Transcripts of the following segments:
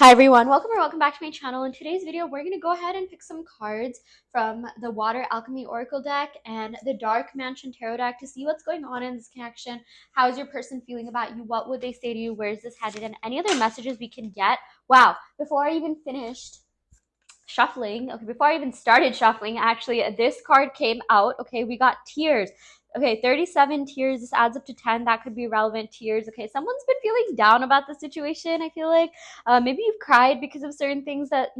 Hi everyone, welcome back to my channel. In today's video, we're going to go ahead and pick some cards from the Water Alchemy Oracle deck and the Dark Mansion Tarot deck to see what's going on in this connection. How is your person feeling about you? What would they say to you? Where is this headed? And any other messages we can get. Wow, before I even finished shuffling, okay, before I even started shuffling, actually, this card came out. Okay, we got tears. Okay, 37 tears. This adds up to 10. That could be relevant tears. Okay, someone's been feeling down about the situation. I feel like maybe you've cried because of certain things that,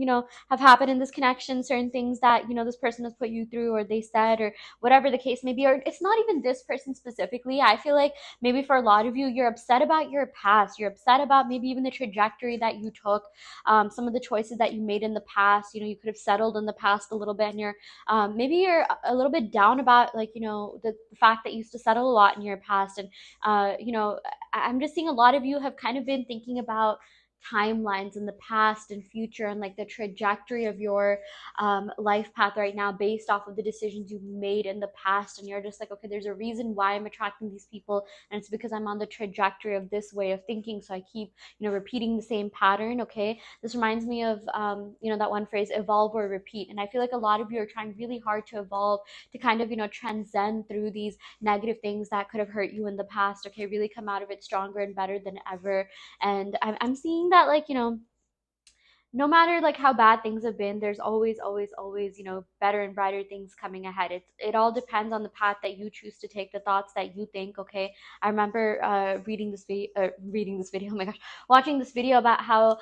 have happened in this connection, certain things that, this person has put you through or they said or whatever the case may be. Or it's not even this person specifically. I feel like maybe for a lot of you, you're upset about your past. You're upset about maybe even the trajectory that you took, some of the choices that you made in the past. You could have settled in the past a little bit, and maybe you're a little bit down about, like, the fact that you used to settle a lot in your past. And I'm just seeing a lot of you have kind of been thinking about timelines in the past and future, and like the trajectory of your life path right now based off of the decisions you've made in the past. And you're just like, okay, there's a reason why I'm attracting these people, and it's because I'm on the trajectory of this way of thinking, so I keep repeating the same pattern. Okay, this reminds me of that one phrase, evolve or repeat. And I feel like a lot of you are trying really hard to evolve, to kind of transcend through these negative things that could have hurt you in the past. Okay, really come out of it stronger and better than ever. And I'm seeing that, like, no matter like how bad things have been, there's always better and brighter things coming ahead. It all depends on the path that you choose to take, the thoughts that you think. Okay, I remember reading this video, oh my gosh, watching this video about how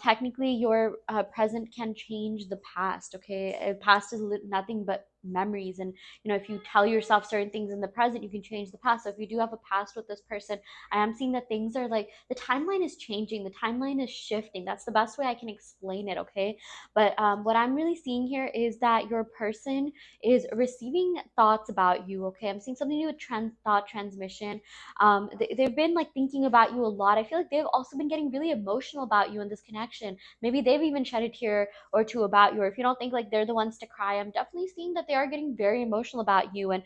technically your present can change the past. Okay, past is nothing but memories. And if you tell yourself certain things in the present, you can change the past. So if you do have a past with this person, I am seeing that things are like, the timeline is changing, the timeline is shifting. That's the best way I can explain it. Okay, but what I'm really seeing here is that your person is receiving thoughts about you. Okay, I'm seeing something to do with thought transmission. They've been like thinking about you a lot. I feel like they've also been getting really emotional about you in this connection. Maybe they've even shed a tear or two about you. Or if you don't think like they're the ones to cry, I'm definitely seeing that they are getting very emotional about you. And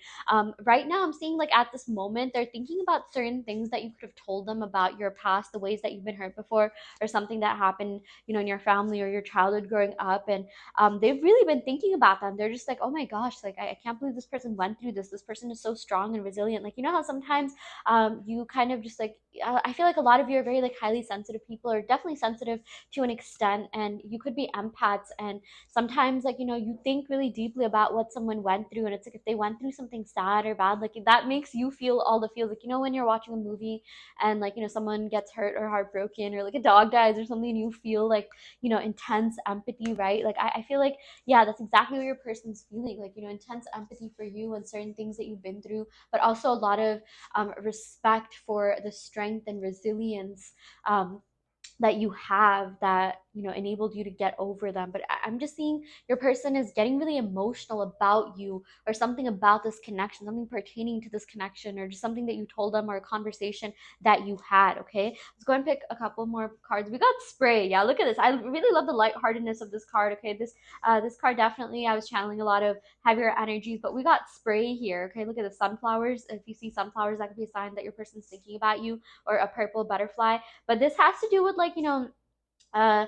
right now I'm seeing, like, at this moment, they're thinking about certain things that you could have told them about your past, the ways that you've been hurt before, or something that happened in your family or your childhood growing up. And they've really been thinking about them. They're just like, oh my gosh, like, I can't believe this person went through this person is so strong and resilient. Like, how sometimes you kind of just like, I feel like a lot of you are very like highly sensitive people, or definitely sensitive to an extent, and you could be empaths. And sometimes, like, you think really deeply about what someone went through, and it's like if they went through something sad or bad, like that makes you feel all the feels. Like, when you're watching a movie and, like, someone gets hurt or heartbroken, or like a dog dies or something, and you feel like, intense empathy, right? Like, I feel like, yeah, that's exactly what your person's feeling. Like, intense empathy for you and certain things that you've been through, but also a lot of respect for the strength and resilience that you have, that enabled you to get over them. But I'm just seeing your person is getting really emotional about you, or something about this connection, something pertaining to this connection, or just something that you told them, or a conversation that you had. Okay, let's go and pick a couple more cards. We got spray. Yeah, look at this. I really love the lightheartedness of this card. Okay, this card, definitely, I was channeling a lot of heavier energies, but we got spray here. Okay, look at the sunflowers. If you see sunflowers, that could be a sign that your person's thinking about you, or a purple butterfly. But this has to do with, like, uh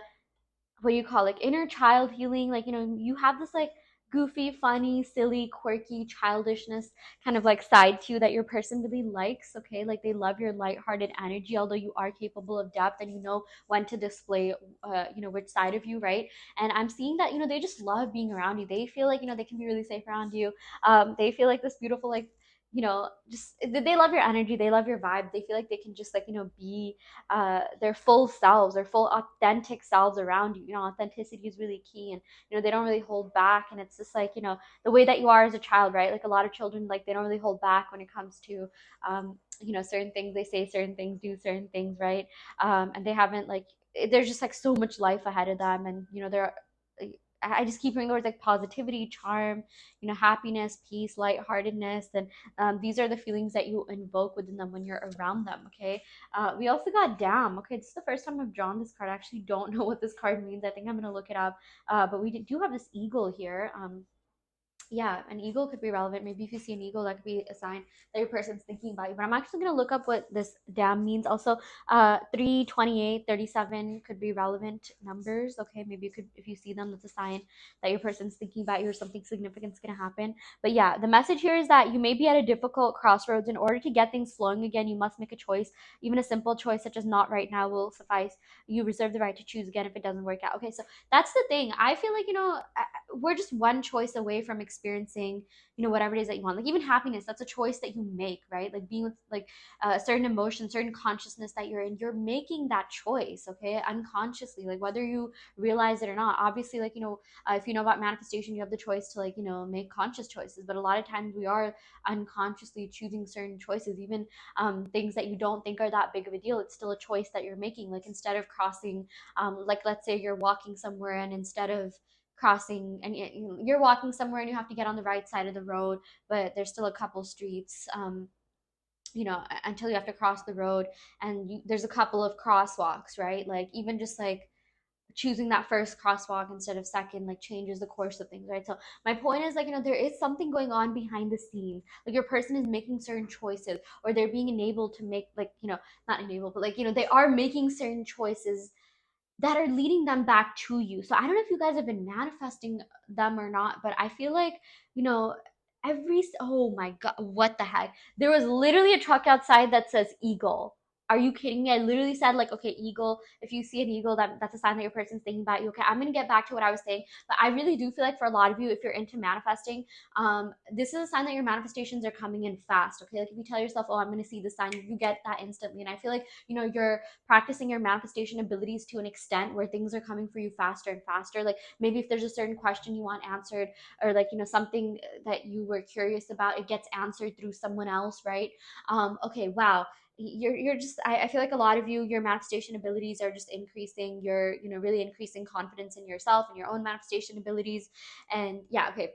what do you call, like, inner child healing. Like, you have this like goofy, funny, silly, quirky childishness kind of like side to you that your person really likes. Okay, like, they love your lighthearted energy, although you are capable of depth, and when to display which side of you, right? And I'm seeing that they just love being around you. They feel like they can be really safe around you. They feel like this beautiful, like, just they love your energy, they love your vibe. They feel like they can just, like, be their full selves, their full authentic selves around you. Authenticity is really key. And they don't really hold back. And it's just like, the way that you are as a child, right? Like, a lot of children, like, they don't really hold back when it comes to certain things. They say certain things, do certain things, right? And they haven't, like, there's just like so much life ahead of them. And they're, I just keep hearing words like positivity, charm, happiness, peace, lightheartedness. And these are the feelings that you invoke within them when you're around them. Okay, we also got damn. Okay, this is the first time I've drawn this card. I actually don't know what this card means. I think I'm gonna look it up. But we do have this eagle here. Yeah, an eagle could be relevant. Maybe if you see an eagle, that could be a sign that your person's thinking about you. But I'm actually going to look up what this damn means. Also, 3, 28, 37 could be relevant numbers. Okay, maybe you could, if you see them, that's a sign that your person's thinking about you or something significant is going to happen. But yeah, the message here is that you may be at a difficult crossroads. In order to get things flowing again, you must make a choice. Even a simple choice such as not right now will suffice. You reserve the right to choose again if it doesn't work out. Okay, so that's the thing. I feel like, we're just one choice away from experiencing, whatever it is that you want. Like even happiness, that's a choice that you make, right? Like being with like a certain emotion, certain consciousness that you're making that choice, okay, unconsciously, like whether you realize it or not. Obviously, like, if you know about manifestation, you have the choice to, like, make conscious choices, but a lot of times we are unconsciously choosing certain choices, even things that you don't think are that big of a deal. It's still a choice that you're making. Like instead of crossing, like let's say you're walking somewhere, and instead of crossing, and you're walking somewhere and you have to get on the right side of the road, but there's still a couple streets, until you have to cross the road, and there's a couple of crosswalks, right? Like even just like choosing that first crosswalk instead of second, like changes the course of things, right? So my point is, like, there is something going on behind the scenes. Like your person is making certain choices, or they're being enabled to make, like, not enabled, but like, they are making certain choices that are leading them back to you. So I don't know if you guys have been manifesting them or not, but I feel like, you know, oh my God, what the heck? There was literally a truck outside that says eagle. Are you kidding me? I literally said, like, okay, eagle. If you see an eagle, that's a sign that your person's thinking about you. Okay, I'm gonna get back to what I was saying, but I really do feel like for a lot of you, if you're into manifesting, this is a sign that your manifestations are coming in fast. Okay, like if you tell yourself, oh, I'm gonna see the sign, you get that instantly. And I feel like, you're practicing your manifestation abilities to an extent where things are coming for you faster and faster. Like maybe if there's a certain question you want answered, or like, something that you were curious about, it gets answered through someone else, right? Okay, wow. You're just, I feel like a lot of you, your manifestation abilities are just increasing. You're, really increasing confidence in yourself and your own manifestation abilities. And yeah, okay,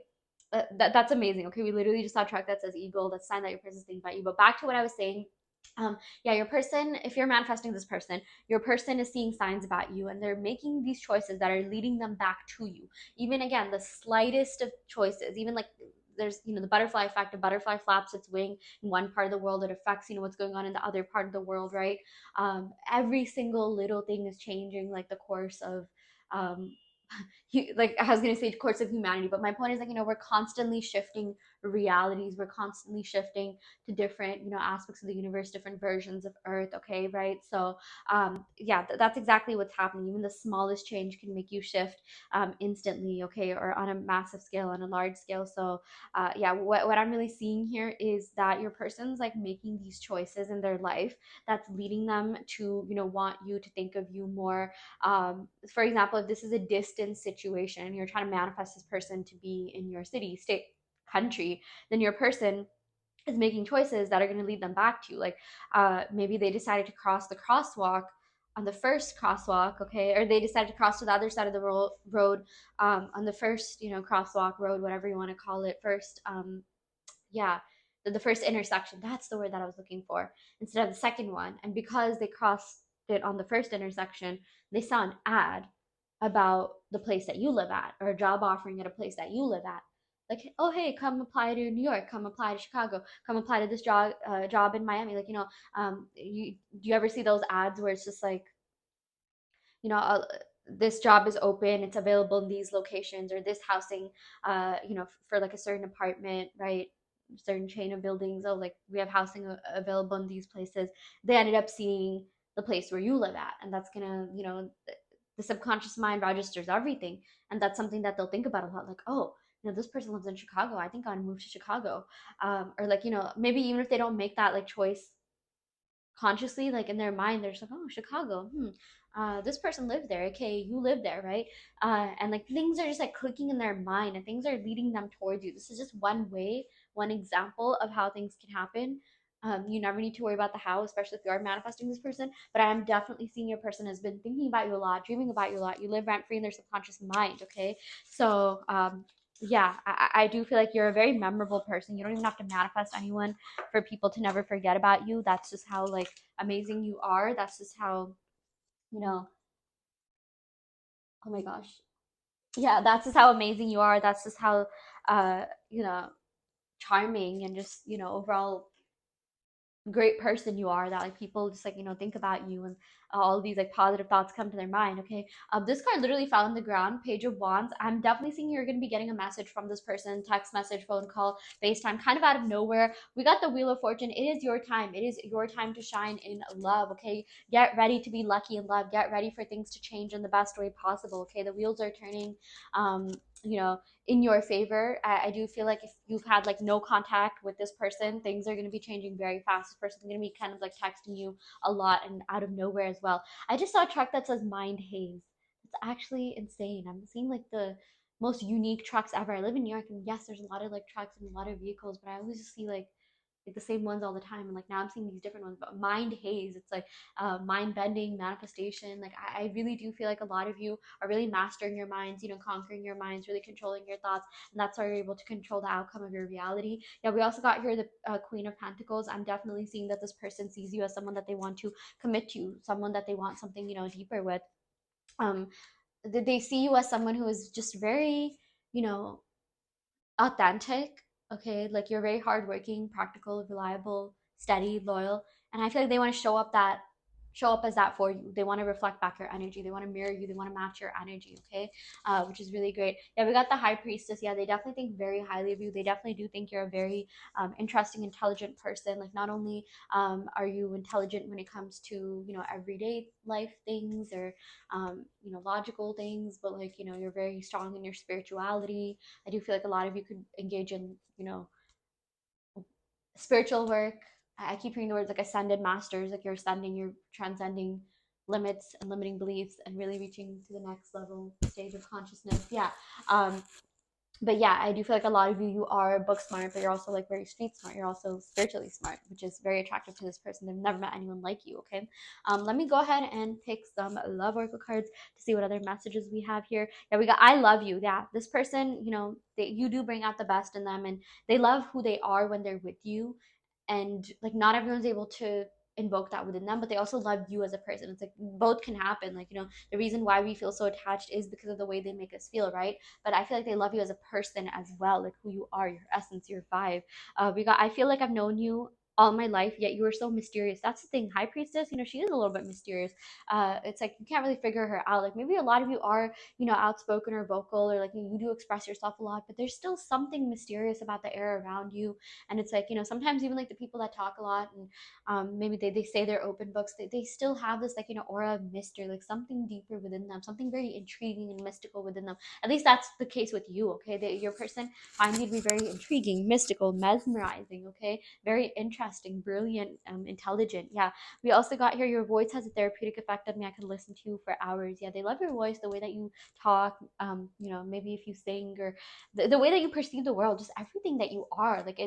that's amazing. Okay, we literally just saw a truck that says eagle. That's a sign that your person's thinking about you. But back to what I was saying, yeah, your person, if you're manifesting this person, your person is seeing signs about you, and they're making these choices that are leading them back to you. Even again, the slightest of choices, even like there's, the butterfly effect. A butterfly flaps its wing in one part of the world, it affects, what's going on in the other part of the world, right? Every single little thing is changing, like the course of, um, like I was gonna say course of humanity, but my point is, like, we're constantly shifting realities. We're constantly shifting to different, aspects of the universe, different versions of Earth. Okay, right? So, yeah, that's exactly what's happening. Even the smallest change can make you shift instantly. Okay, or on a massive scale, on a large scale. So, yeah, what I'm really seeing here is that your person's like making these choices in their life that's leading them to, want you to think of you more. For example, if this is a distance situation and you're trying to manifest this person to be in your city, state, country, then your person is making choices that are going to lead them back to you. Like maybe they decided to cross the crosswalk on the first crosswalk, okay, or they decided to cross to the other side of the road, on the first, crosswalk road, whatever you want to call it, first, yeah, the first intersection. That's the word that I was looking for, instead of the second one. And because they crossed it on the first intersection, they saw an ad about the place that you live at, or a job offering at a place that you live at. Like, oh hey, come apply to New York, come apply to Chicago, come apply to this job in Miami. Like, do you ever see those ads where it's just like, you know, uh, this job is open, it's available in these locations, or this housing, for like a certain apartment, right? Certain chain of buildings. Oh, like we have housing available in these places. They ended up seeing the place where you live at, and that's gonna, the subconscious mind registers everything, and that's something that they'll think about a lot. Like, oh, this person lives in Chicago. I think I'll move to Chicago, or like, maybe even if they don't make that like choice consciously, like in their mind, they're just like, oh, Chicago, this person lived there, okay, you live there, right? And like things are just like clicking in their mind, and things are leading them towards you. This is just one way, one example of how things can happen. You never need to worry about the how, especially if you are manifesting this person. But I am definitely seeing your person has been thinking about you a lot, dreaming about you a lot. You live rent free in their subconscious mind, okay? So, yeah, I do feel like you're a very memorable person. You don't even have to manifest anyone for people to never forget about you. That's just how like amazing you are. That's just how, you know, oh my gosh. Yeah, that's just how amazing you are. That's just how, you know, charming and just, overall great person you are, that like people just like think about you, and all these like positive thoughts come to their mind. Okay, this card literally fell on the ground, Page of Wands. I'm definitely seeing you're going to be getting a message from this person, text message, phone call, FaceTime, kind of out of nowhere. We got the Wheel of Fortune. It is your time. It is your time to shine in love. Okay, get ready to be lucky in love. Get ready for things to change in the best way possible. Okay, the wheels are turning. um you know in your favor. I do feel like if you've had like no contact with this person, things are going to be changing very fast. This person's going to be kind of like texting you a lot and out of nowhere as well. I just saw a truck that says Mind Haze. It's actually insane. I'm seeing like the most unique trucks ever. I live in New York, and yes, there's a lot of like trucks and a lot of vehicles, but I always just see like the same ones all the time, and like now I'm seeing these different ones. But Mind Haze, it's like mind bending manifestation. Like I really do feel like a lot of you are really mastering your minds, conquering your minds, really controlling your thoughts, and that's how you're able to control the outcome of your reality. Yeah, we also got here the Queen of Pentacles. I'm definitely seeing that this person sees you as someone that they want to commit to, someone that they want something deeper with. um they see you as someone who is just very, you know authentic. Okay, like you're very hardworking, practical, reliable, steady, loyal, and I feel like they want to show up as that for you. They want to reflect back your energy. They want to mirror you. They want to match your energy. Okay, which is really great. Yeah, we got the High Priestess. Yeah, they definitely think very highly of you. They definitely do think you're a very interesting, intelligent person. Like not only are you intelligent when it comes to everyday life things, or logical things, but like you're very strong in your spirituality. I do feel like a lot of you could engage in, spiritual work. I keep hearing the words like ascended masters, like you're ascending, you're transcending limits and limiting beliefs and really reaching to the next level stage of consciousness. Yeah. Um, but yeah, I do feel like a lot of you are book smart, but you're also like very street smart. You're also spiritually smart, which is very attractive to this person. They've never met anyone like you. Okay, let me go ahead and pick some love oracle cards to see what other messages we have here. Yeah, we got I love you. Yeah, this person, you do bring out the best in them, and they love who they are when they're with you. And like not everyone's able to invoke that within them, but they also love you as a person. It's like both can happen. Like the reason why we feel so attached is because of the way they make us feel, right? But I feel like they love you as a person as well, like who you are, your essence, your vibe. I feel like I've known you all my life, yet you are so mysterious. That's the thing. High Priestess, she is a little bit mysterious. It's like you can't really figure her out. Like maybe a lot of you are, outspoken or vocal, or like you do express yourself a lot, but there's still something mysterious about the air around you. And it's like, sometimes even like the people that talk a lot, and maybe they say they're open books, they still have this like, aura of mystery, like something deeper within them, something very intriguing and mystical within them. At least that's the case with you. Okay, your person finds you to be very intriguing, mystical, mesmerizing. Okay, very interesting, brilliant, intelligent. Yeah, we also got here your voice has a therapeutic effect on me. I could listen to you for hours. Yeah, they love your voice, the way that you talk, maybe if you sing, or the way that you perceive the world, just everything that you are. Like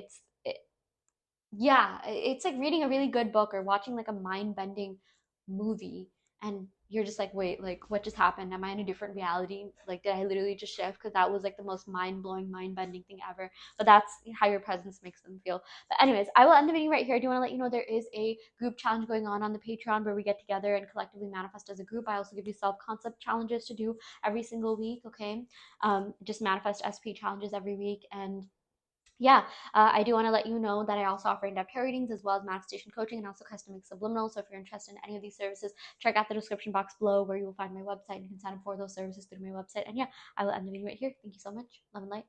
yeah, it's like reading a really good book or watching like a mind-bending movie, and you're just like, wait, like what just happened? Am I in a different reality? Like did I literally just shift? Because that was like the most mind-blowing, mind-bending thing ever. But that's how your presence makes them feel. But anyways, I will end the video right here. I do want to let you know there is a group challenge going on the Patreon, where we get together and collectively manifest as a group. I also give you self-concept challenges to do every single week. Okay, just manifest SP challenges every week. And yeah, I do want to let you know that I also offer in-depth hair readings, as well as manifestation coaching, and also custom subliminal. So if you're interested in any of these services, check out the description box below, where you will find my website, and you can sign up for those services through my website. And yeah, I will end the video right here. Thank you so much. Love and light.